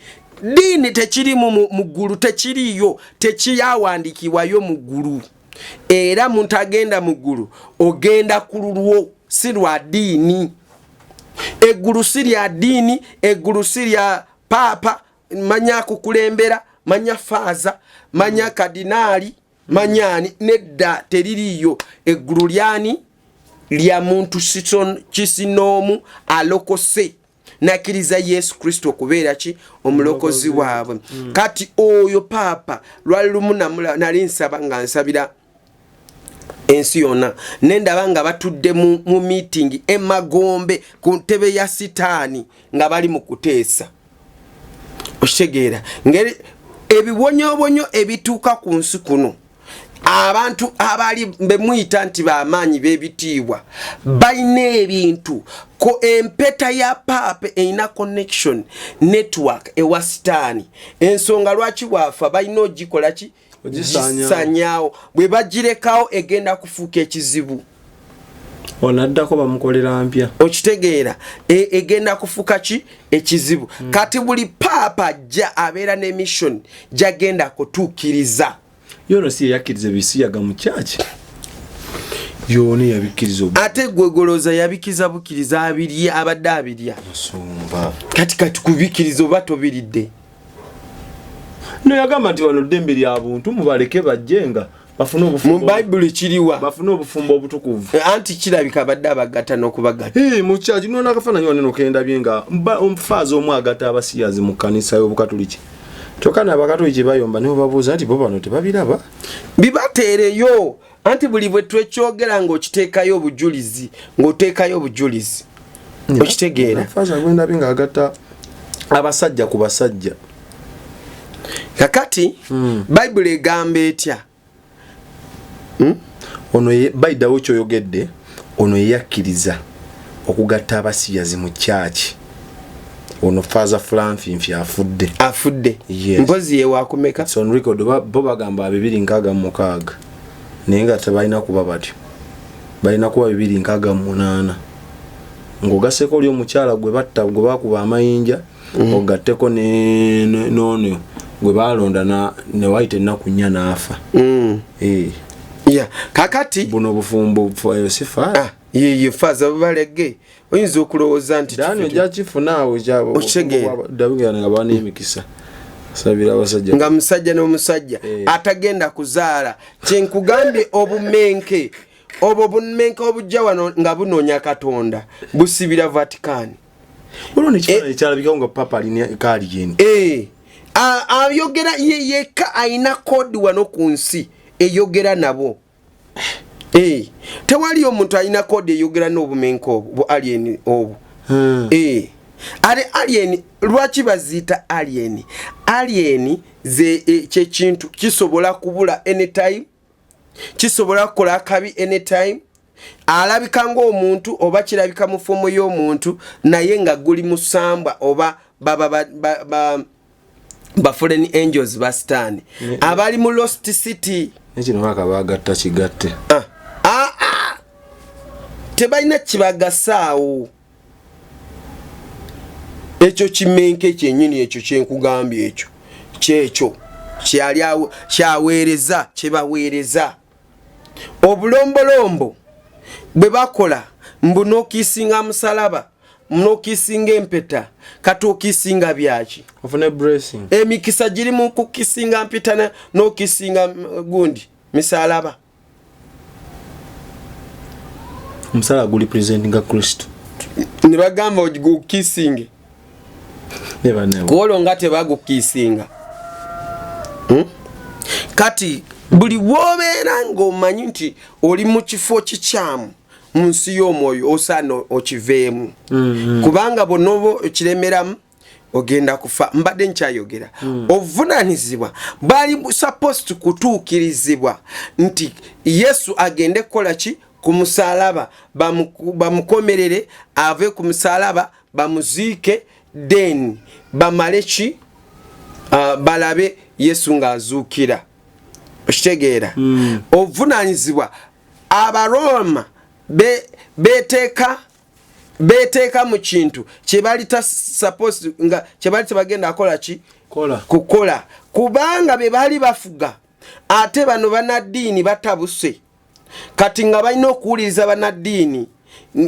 S2: tekiri mu ggulu tekiriyo tekiyawandiikibwayo mu ggulu era muntu agenda mu ggulu ogenda ku lulwo si lwa ddiini. Eggulu si lya ddiini, eggulu si lya paapa manya kukulembera manya faaza manya kadinaali manyani nedda teririyo. Eggulu lyani lya muntu kisinoomu alokose nakiriza Yesu Kristo okubeera ki omulokozi waabwe. Kati oyo paapa lwali lumu nali nsaba nga nsabira ensi yonna nendaba nga batudde mu meeting emagombe ku ntebe ya sitaani nga bali mu kuteesa oshegeera ngeri ebiwonyobonyo ebituuka ku nsi kuno abantu abali bemuyita nti bamaanyi b'ebitiibwa balina ebintu ko empeta ya paapa eina connection network ewa sitaani. Ensonga lwaki bwafa balina ogikola ki ogisanyawo bwe bagirekawo egenda kufuuka ekizibu.
S1: Onaddako bamukolera mpya
S2: okitegeera egenda kufuuka ki ekizibu. Kati buli paapa ajja abeera ne mission gyagenda kutuukiriza.
S1: Yono si yakkiriza bisiyaga mu kyaki yoni yabikkiriza
S2: ate gwegoloza yabikiriza bukiriza abiri abadde abirya
S1: musumba
S2: kati kubikiriza oba tobiridde
S1: no yagamba nti wano ddembe lya buntu mubaleke bajjenga bafune obufumbo
S2: mu Bible kiriwa
S1: bafune obufumbo obutukuvu
S2: anti kirabika badde abagata n'okubagata
S1: mu kyaki nona kafananyo neno kenda byenga omufaaza omwagata abasiyazi mu kanisa y'obukatoliki Kyokka abakatoliki bayomba nibo babuuza nti bo bano tebabiraba
S2: bibateereyo anti buli bwe twekyogera ng'okiteekayo obujulizi ng'oteekayo obujulizi okitegeera
S1: faaza gwendabi ng'agatta abasajja ku basajja
S2: kakati bayibuli egamba etya
S1: ono bayiddawo kyoyogedde ono yeyakkiriza okugatta abasiyazi mu kyaki ono faaza Franfinfi afudde yes.
S2: Mpozi ye wakumeka
S1: on record bo bagamba 266 naye nga tebalina kuba batyo balina kuba 268 ng'ogaseko oli omukyala gwe batta gwe bakuba amayinja ogatteko n'ono gwe balonda ne wayita ennaku 4 n'afa
S2: yeah. Kakati
S1: buno bufumbo sifa
S2: ye faaza balege oyinza okulowooza nti
S1: Daniel jakifunaawe David nga bana emikisa sabira abasajja
S2: nga musajja n'omusajja atagenda kuzaala kyenkugambye obumenke obujja wano nga bunoonya Katonda busibira Vatican
S1: buno ekyalabika nga papa alina kaali yeni
S2: ayogera yekka ayina kodi wano ku nsi eyogera nabo tewali omuntu alina kodi eyogera n'obumenke obwo alien obwo ale alien lwaki bazita alien ze kyekintu kisobola kubula anytime kisobola kukola akabi anytime alabika ng'omuntu oba kirabika mu fomo y'omuntu naye nga guli musambwa oba ba foreign angels bastani abali mu lost city
S1: ekino bakabagatta kigatte
S2: tebalina kibagasaawo ekyo kimenke kyennyini ekyo kyenkugambye ekyo kyekyo kyaweereza kyebaweereza obulombolombo bwe bakola mbu n'okiisinga musalaba n'okiisinga empeta kati okiisinga byaki
S1: ofune blessing
S2: emikisa giri mu kukisinga mpita n'okiisinga gundi misalaba
S1: musala guli presentinga Kristo
S2: ne bagamba ogikiisinge kuolo nga tebagukiisinga kati buli bwobeera ng'omanyi nti oli mu kifo kikyamu mu nsi y'omwoyo osaana okiveemu kubanga bonna oba okiremeramu ogenda kufa mbadde nkyayogera obuvunaanyizibwa bali supposed kutuukirizibwa nti Yesu agende kukola ki ku musalaba bamukomerere ave ku musalaba bamuziike then bamale ki balabe Yesu ng'azuukira okitegeera obuvunaanyizibwa Abaroma beteeka mu kintu kyebali supposed nga kyebali tebagenda akola ki kukola kubanga be bali bafuga ate bano banaddiini batabuse kati nga balina okuwuliriza banaddiini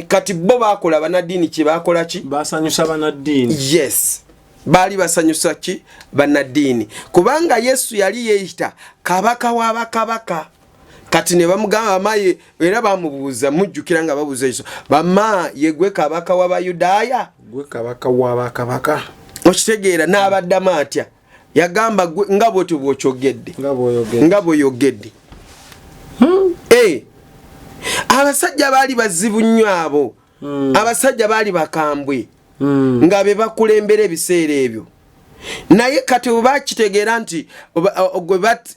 S2: kati bo bakola banaddiini kye bakola ki
S1: basanyusa banaddiini
S2: yes bali basanyusa ki banaddiini kubanga Yesu yali yeeyita kabaka w'abakabaka kati ne bamugamba bamaye era bamubuuza mujjukira nga babuuza Yesu bama yegwe kabaka w'Abayudaaya
S1: gwe kabaka w'abakabaka
S2: okitegeera n'abaddamu atya yagamba nga bwotyo bw'okyogedde nga bw'oyogedde abasajja baali bazibu nnyo abo abasajja baali bakambwe nga be bakulembera ebiseera ebyo naye kati oba kitegeera nti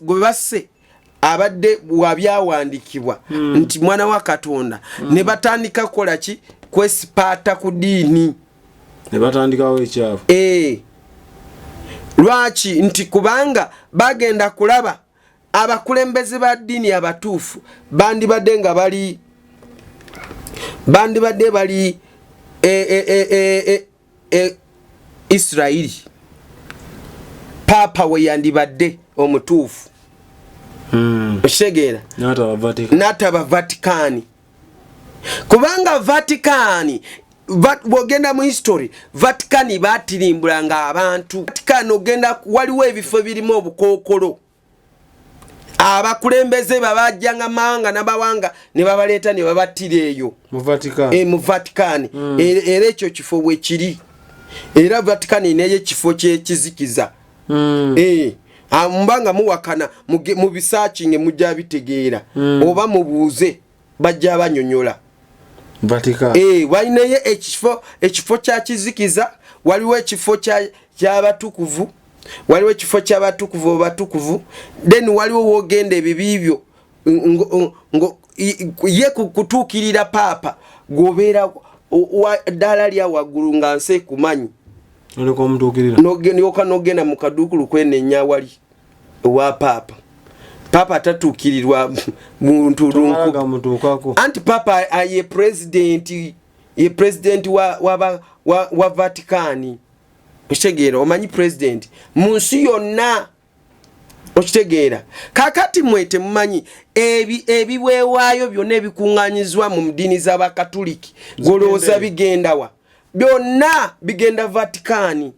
S2: gwe basse abadde wabyawandiikibwa nti mwana wa Katonda ne batandika kukola ki kwesipaata ku ddiini
S1: ne batandikawo ekyavu
S2: lwaki nti kubanga bagenda kulaba abakulembeze ba ddiini abatuufu bandibadde bali Israeli papa we yandibadde omutuufu okitegeera n'ataba Vatican kubanga Vatican bwogenda mu history Vatican batirimbulanga abantu Vatican ogenda waliwo ebifo birimu obukookolo abakulembeze babajjanga mawanga n'abawanga ne babaleeta ne babattira eyo mu Vatican era ekyo kifo bwe kiri era Vatican neyo ekifo kyekizikiza Mbanga muwakana mu bisearching mujja bitegeera oba mubuuze bajja banyonyola
S1: Vatican
S2: walinaye ekifo kya kizikiza waliwo ekifo ky'abatukuvu waliwo ekifo ky'abatukuvu obatukuvu then waliwo wogenda ebibibyo ye kutuukirira paapa gobeera ddala lya waggulu nga nse kumanyi
S1: oleko omutuukirira
S2: nogenda mu kaduukulu kwenenya wali owa paapa atatuukirirwa muntu
S1: lunku
S2: anti paapa ye president wa Vatican okitegeera omanyi president mu nsi yonna okitegeera kakati mwete mumanyi ebiweewaayo byonna ebikuŋŋaanyizwa mu ddiini z'abakatuliki golowooza bigendawa byonna bigenda Vatican.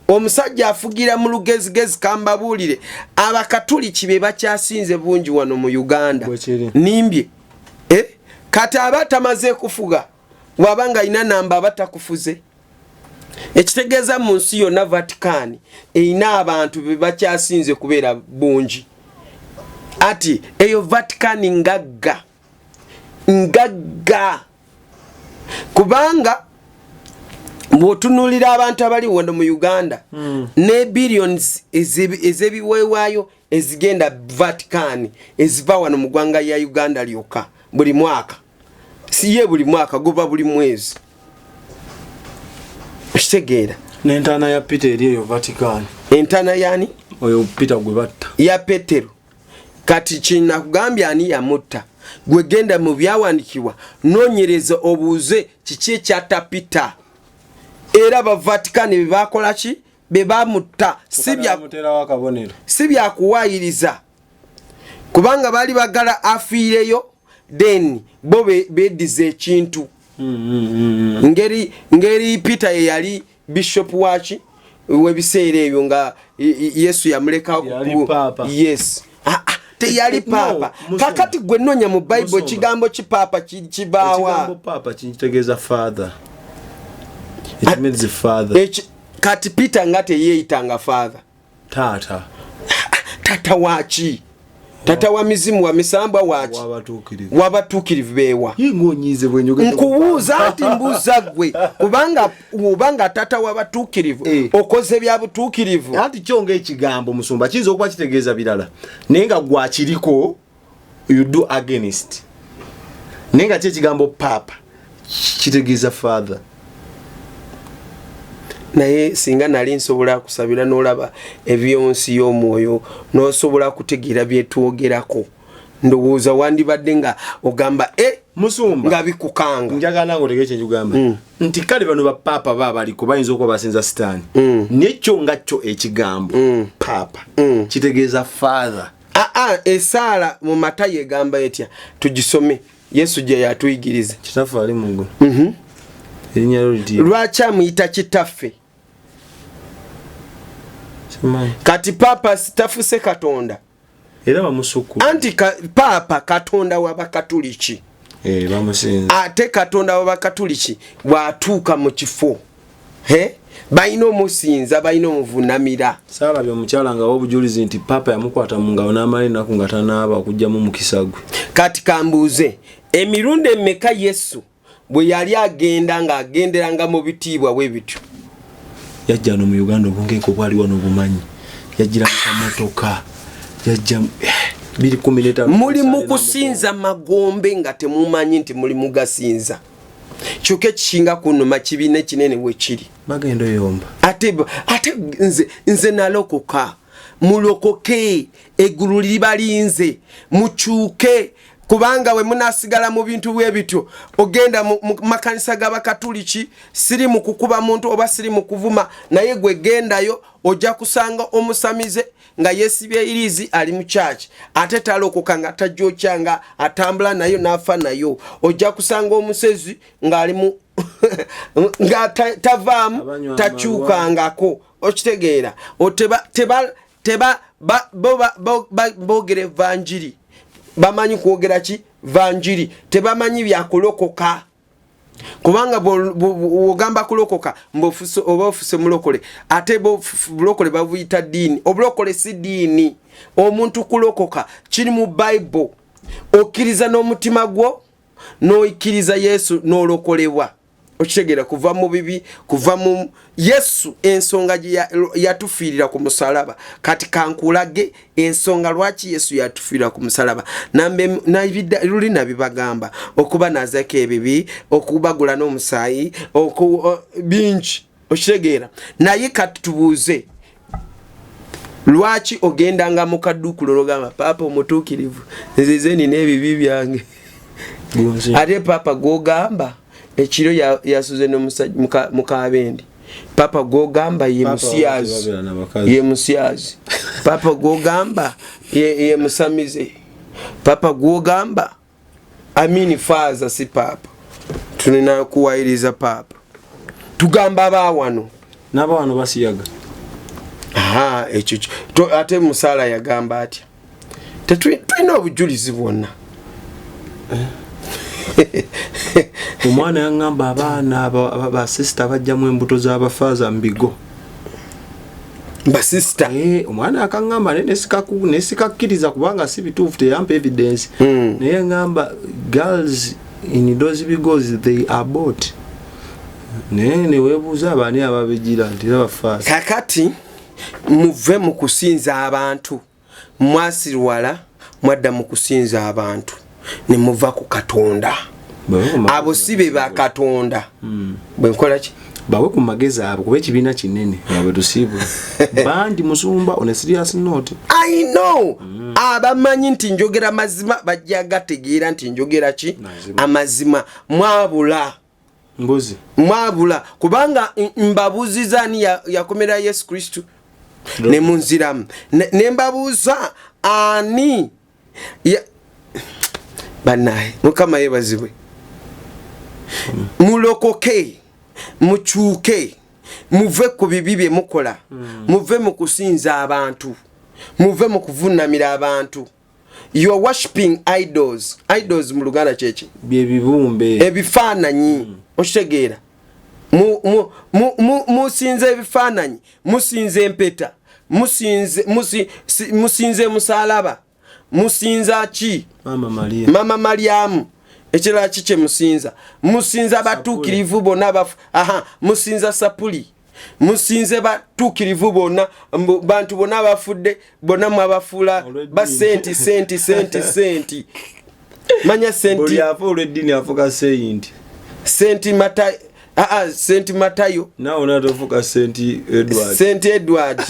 S2: Omusajja afugira mu lugezigezi kambabuulire abakatuliki be bakyasinze bungi wano mu Uganda nimbye kati abatamaze kufuga wabanga ina namba abatakufuze ekitegeeza mu nsi yonna Vatican erina abantu be bakyasinze kubeera bungi ati eyo Vatican ngagga kubanga mwotunulira abantu abali wano mu Uganda ne billions ezebiweewaayo ezigenda Vatican eziva wano mu ggwanga ya Uganda lyokka buli mwaka siye buli mwaka guba buli mwezi okitegeera
S1: n'entaana ya Peter eri eyo Vatican
S2: entaana yani
S1: oyo Peter gwe batta
S2: ya Petero kati kinakugambya ani yamutta gwe genda mu byawandiikibwa noonyereza obuuze kiki ekyatta Peter era ba Vatican bebakola ki bebamutta si byakuwaayiriza kubanga bali bagala afiireyo then bo bedize ekintu ngeri Peter ye yali bishop waki webiseera ebyo nga Yesu yamuleka yes teyali papa kakati gwe nonya mu Bible kigambo kipapa kibaawa
S1: kigambo papa kintegeeza father. It means the father.
S2: Kati Peter ngate yeitanga father. Tata wachi. Tata wa mizimu wa misamba wachi. Wabatukirivu bewa.
S1: Yingonyize bwenyoge.
S2: Nkubuuza ati mbuza gwe. Kubanga tata wabatukirivu. Okoze bya butukirivu.
S1: Ati kyonge ekigambo musumba kizo okuba kitegeeza birala. Nenga gwakiriko you do against. Nenga kye kigambo papa kitegeeza father. Naye singa nali nsobola kusabira n'olaba ebyonsi y'omwoyo n'osobola kutegeera byetwogerako ndowooza wandibadde nga ogamba musumba nga bikukanga njagala ng'otegere kye nkugamba nti kale bano bapapa baabaliko bayinza okuba basinza sitaani nekyo nga kyo ekigambo papa kitegeeza father esaala mu Matayo egamba etya tugisome Yesu gye yatuyigiriza kitaffe ali mu ggulu lwaki amuyita kitaffe kati papa sitafuse Katonda era bamusuku anti papa Katonda w'abakatuliki bamusinza ate Katonda w'abakatuliki bw'atuuka mu kifo balina omusinza balina omuvunamira saalabye omukyala nga w'obujulizi nti papa yamukwata mu ngalo n'amala ennaku nga tanaaba okugyamu mukisa gwe kati kambuuze emirundi emmeka Yesu bwe yali agenda ng'agenderanga mu bitiibwa bwe bityo yajja no mu Uganda obungeeko bwali wano bumanyi yajjira mu motoka yajja 2015 muli mu kusinza magombe nga temumanyi nti muli mugasinza kyuke kishinga kunuma kibine kinene we kiri bagendo yomba ate nze nalokoka mulokoke eggulu libalinze mukyuke kubanga we munasigala mu bintu bwe bityo ogenda mu makanisa g'abakatuliki siri mu kukuba muntu oba siri mu kuvuma naye gwe gendayo ojja kusanga omusamize nga yesibye irizi ali mu church ate talokoka nga tajokyanga atambula nayo nafa nayo ojja kusanga omusezi nga ali mu nga tavaamu takyukangako okitegeera teba bogere evanjiri bamanyi kwogera ki vanjiri tebamanyi byakulokoka
S2: kubanga ogamba kulokoka mbofuse oba ofuse mulokole ate bulokole bavuyita dini obulokole si dini omuntu kulokoka kiri mu Bible okkiriza n'omutima gwo n'oikiriza Yesu n'olokolebwa okitegeera kuva mu bibi kuva mu Yesu ensonga yatufiirira ku musalaba kati kankulage ensonga lwaki Yesu yatufiirira ku musalaba lulina bibagamba okuba nazako ebibi okubagula n'omusaayi bingi okitegeera naye kati tubuuze lwaki ogendanga mu kadduukulu logamba papa omutuukirivu nzize nina ebibi byange ate papa gogamba ekiro yasuze mukabendi papa gogamba ye musyazi papa gogamba ye musamize papa gogamba amini faza si papa tulina kuwayiriza papa tugamba abawano
S1: n'abawano basiyaga
S2: ekyo ate musala yagamba atya tetulina obujulizi bwonna
S1: omwana yangamba abaana basista bajjamu embuto z'abafaaza mbigo
S2: basista
S1: omwana akangamba nesikakkiriza kubanga si bituufu teyampa evidence naye ngamba girls in those bigos they are bought naye neweebuuza abaani ababigira nti abafaaza
S2: kakati muve mu kusinza abantu mwasirwala mwadda mu kusinza abantu ne muva ku Katonda abo sibe ba Katonda bwenkola ki
S1: bawe ku magezi abo kuba ekibiina kinene yabe tusiibula bandi musumba on a serious note
S2: I know abamanyi nti njogera mazima bajja gategeera nti njogera ki amazima mwabula
S1: mbozi
S2: mwabula kubanga mbabuziza ni yakomera Yesu Kristo ne munziramu ne mbabuza ani banaye mukama yebazibwe mulokoke muchuke muve ku bibi bye mukola muve mu kusinza abantu muve mu kuvunamira abantu you are worshiping idols mu Luganda chechi
S1: bye bibumbe
S2: ebifaananyi oshegeera musinze ebifaananyi musinze empeta musinze musalaba musinza ki mama Mariamu ekirala kiche musinza batuukirivu bonna bafu musinza sapuli musinze batuukirivu bonna bantu bonna bafudde bonna mwabafuula senti manya senti
S1: buli afa olw'eddiini afuka senti
S2: senti Matayo
S1: nawe natofuka senti
S2: Edward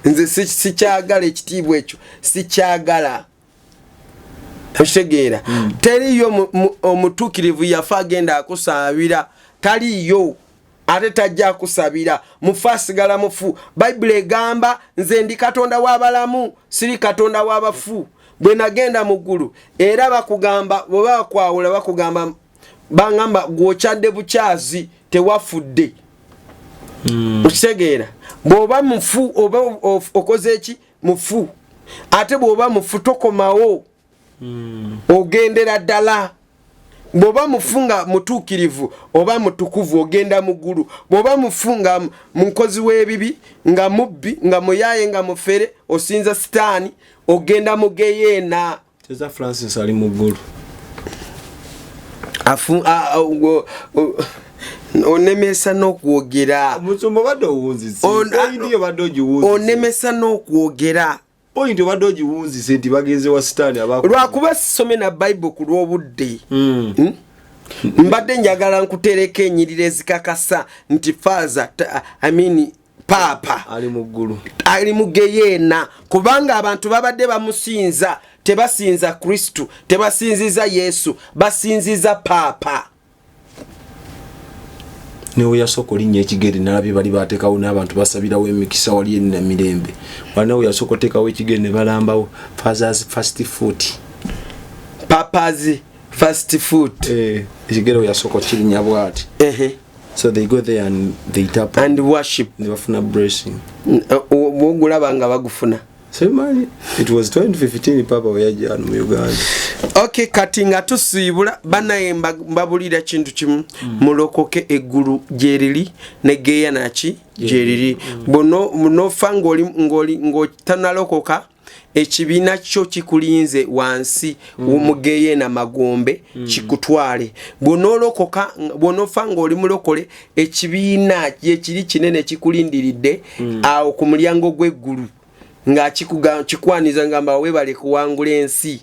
S2: nze sikyagala ekitiibwa ekyo sikyagala oshegeera teriyo omutuukirivu yafa agenda akusaabira taliyo ate tajja akusabira mufu asigala mufu Bayibuli egamba nze ndi Katonda w'abalamu siri Katonda w'abafu bwe nagenda mu ggulu era bakugamba bwe bakwawula bakugamba bangamba gwokyadde bukyazi tewafudde okitegeera bw'oba mufu oba okoze eki mufu ate bw'oba mufu tokomawo ogendera ddala bw'oba mufu nga mutuukirivu oba mutukuvu ogenda mu ggulu bw'oba mufu nga mukozi w'ebibi nga mubbi nga muyaye nga mufere osinza sitaani ogenda mu geyeena
S1: teza Francis ali mu ggulu
S2: onemesa n'okwogera
S1: musumba badde owunzise ndiyo badde ogiwunzise
S2: onemesa n'okwogera
S1: point badde ogiwunzise nti bagenze wa sitaani
S2: lwakuba sisome na Bible ku lw'obudde mbadde njagala nkutereka enyirira ezikakasa nti faaza paapa
S1: ali mu ggulu
S2: ali mu geyeena kubanga abantu babadde bamusinza tebasinza Kristo tebasinziza Yesu basinziza paapa
S1: newe yasoko linnya ekigere nalabye bali bateekawo n'abantu basabirawo emikisa wali enna mirembe wanawe yasoko teekawo ekigere ne balambawo fathers fast food
S2: papa's fast food
S1: ekigere yasoko kirinnya bwati so they go there and they tap
S2: and worship
S1: ne bafuna blessing
S2: wogulaba nga bagufuna
S1: Semali, it was 2015 papa weyajja mu Uganda.
S2: Okay, kati nga tusiibula banaye mbabulira kintu kimu mulokoke eggulu gyeriri ne geya naki gyeriri buno fanga ng'otanalokoka ekibiina kyo kikulinze wansi w'omugeye na magombe kikutwale bw'onofa ng'oli mulokole ekibiina ekiri kinene kikulindiridde awo ku mulyango gw'eggulu nga kikwaniza ngamba weebale kuwangula ensi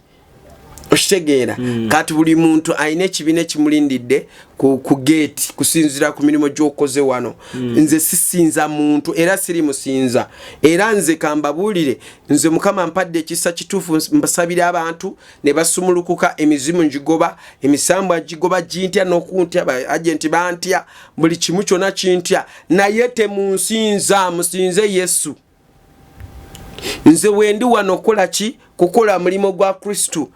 S2: okitegeera kati buli muntu alina ekibiina ekimulindidde ku gate kusinzira ku mirimu gy'okoze wano nze sisinza muntu era siri musinza era nze kambabuulire nze Mukama mpadde ekisa kituufu mbasabira abantu ne basumulukuka emizimu njigoba emisambwa njigoba gintya n'okuntya ba agenti bantya buli kimu kyonna kintya naye temunsinza musinze Yesu. Nze wendi wano kola ki kukola mulimo gwa Kristo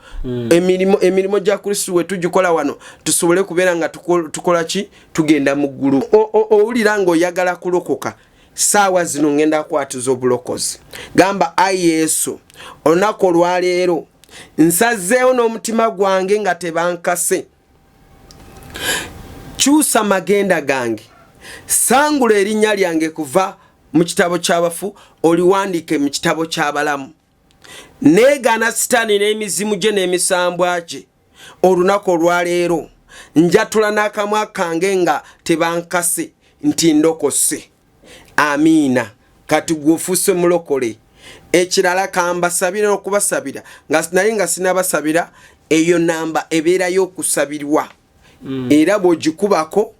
S2: emirimo gya Kristo we tujikola wano tusobole kubeera nga tukola ki tugenda mu ggulu owulira ngo oyagala kulokoka saawa zino ngenda kwatuza obulokozi gamba ayi Yesu olunaku olwaleero nsazeewo n'omutima gwange nga tebankase kyusa magenda gange sangula erinnya lyange kuva mu kitabo ky'abafu oliwandike mu kitabo ky'abalamu neegana sitaani n'emizimu gye n'emisambwa gye olunaku olwaleero njatula n'akamwa kange nga tebankase nti ndokose. Amiina. Kati gwofuuse mulokole. Ekirala kambasabira okubasabira naye nga sinabasabira eyo namba ebeerayo okusabirwa era bw'ogikubako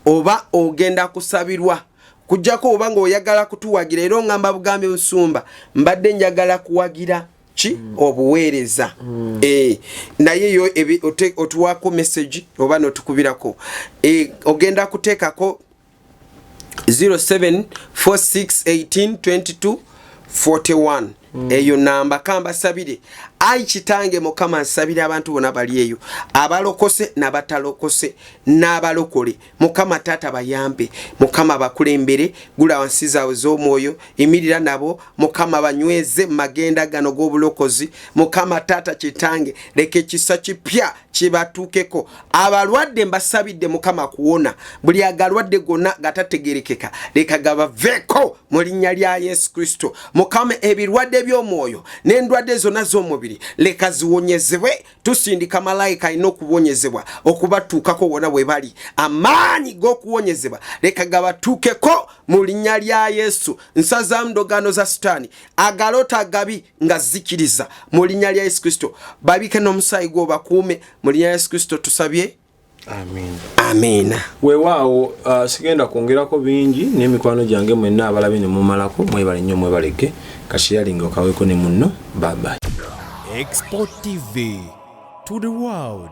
S2: oba ogenda kusabirwa kujjako oba ng'oyagala kutuwagira era ngamba bugambe busumba mbadde njagala kuwagira ki obuweereza naye yo otuwaako message oba notukubirako ogenda kuteekako 0746182241 eyo namba kamba sabire ai kitange Mukama nsabira abantu bonna bali eyo abalokose n'abatalokose n'abalokole Mukama tata bayambe Mukama bakulembere gula wansi zaawe z'omwoyo emirira nabo Mukama banyweze magenda gano g'obulokozi Mukama tata kitange leke kisa kipya kibatuukeko abalwadde mbasabidde Mukama kuwona buli agalwadde gonna gatategerekeka leka gabaveko mu linnya lya Yesu Kristo Mukama ebirwadde by'omwoyo n'endwadde zonna z'omubiri leka ziwonyezebwe tusindika malayika alina okuwonyezebwa okubatuukako wona bwe bali amaanyi g'okuwonyezebwa leka gabatuukeko mu linnya lya Yesu nsaza ndogano za sitaani agalota agabi nga zikiriza mu linnya lya Yesu Kristo babike n'omusaayi gwo bakuume mu linnya lya Yesu Kristo tusabye.
S1: Amen.
S2: Amen.
S1: Weewaawo sigenda kwongerako bingi n'emikwano gyange mwenna abalabe ne mumalako mwebale nnyo mwebaleke kashiyalinga okaweko ne munno. Bye bye.
S6: Export TV to the world.